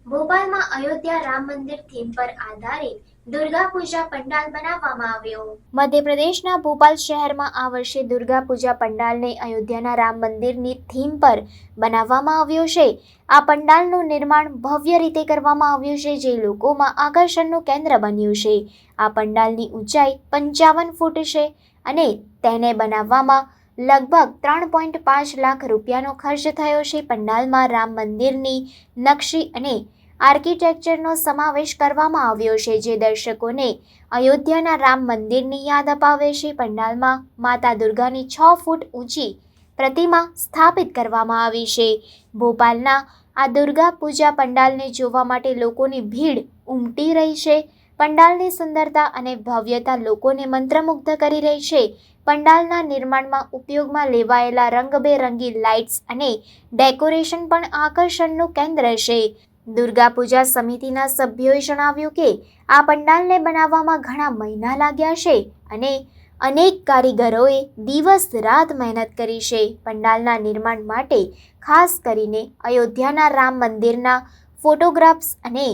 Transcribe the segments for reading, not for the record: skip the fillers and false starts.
ભોપાલમાં અયોધ્યા રામ મંદિર થીમ પર આધારિત દુર્ગા પૂજા પંડાલ બનાવવામાં આવ્યો। મધ્યપ્રદેશના ભોપાલ શહેરમાં આ વર્ષે દુર્ગા પૂજા પંડાલને અયોધ્યાના રામ મંદિરની થીમ પર બનાવવામાં આવ્યો છે। આ પંડાલનું નિર્માણ ભવ્ય રીતે કરવામાં આવ્યું છે, જે લોકોમાં આકર્ષણનું કેન્દ્ર બન્યું છે। આ પંડાલની ઊંચાઈ 55 ફૂટ છે અને તેને બનાવવામાં લગભગ 3.5 લાખ રૂપિયાનો ખર્ચ થયો છે। પંડાલમાં રામ મંદિરની નકશી અને આર્કિટેક્ચરનો સમાવેશ કરવામાં આવ્યો છે, જે દર્શકોને અયોધ્યાના રામ મંદિરની યાદ અપાવે છે। પંડાલમાં માતા દુર્ગાની 6 ફૂટ ઊંચી પ્રતિમા સ્થાપિત કરવામાં આવી છે। ભોપાલના આ દુર્ગા પૂજા પંડાલને જોવા માટે લોકોની ભીડ ઉમટી રહી છે। પંડાલની સુંદરતા અને ભવ્યતા લોકોને મંત્રમુગ્ધ કરી રહી છે। પંડાલના નિર્માણમાં ઉપયોગમાં લેવાયેલા રંગબેરંગી લાઇટ્સ અને ડેકોરેશન પણ આકર્ષણનું કેન્દ્ર છે। દુર્ગા પૂજા સમિતિના સભ્યોએ જણાવ્યું કે આ પંડાલને બનાવવામાં ઘણા મહિના લાગ્યા છે અને અનેક કારીગરોએ દિવસ રાત મહેનત કરી છે। પંડાલના નિર્માણ માટે ખાસ કરીને અયોધ્યાના રામ મંદિરના ફોટોગ્રાફ્સ અને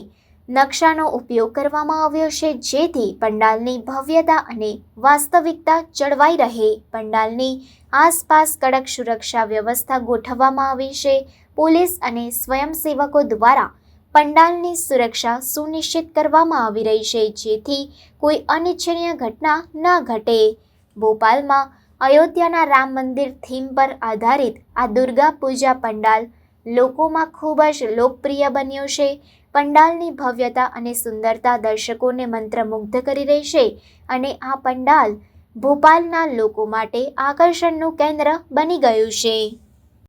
નકશાનો ઉપયોગ કરવામાં આવ્યો છે, જેથી પંડાલની ભવ્યતા અને વાસ્તવિકતા જળવાઈ રહે। પંડાલની આસપાસ કડક સુરક્ષા વ્યવસ્થા ગોઠવવામાં આવી છે। પોલીસ અને સ્વયંસેવકો દ્વારા પંડાલની સુરક્ષા સુનિશ્ચિત કરવામાં આવી રહી છે, જેથી કોઈ અનિચ્છનીય ઘટના ન ઘટે। ભોપાલમાં અયોધ્યાના રામ મંદિર થીમ પર આધારિત આ દુર્ગા પૂજા પંડાલ લોકોમાં ખૂબ જ લોકપ્રિય બન્યો છે। પંડાલની ભવ્યતા અને સુંદરતા દર્શકોને મંત્રમુગ્ધ કરી રહી છે અને આ પંડાલ ભોપાલના લોકો માટે આકર્ષણનું કેન્દ્ર બની ગયું છે।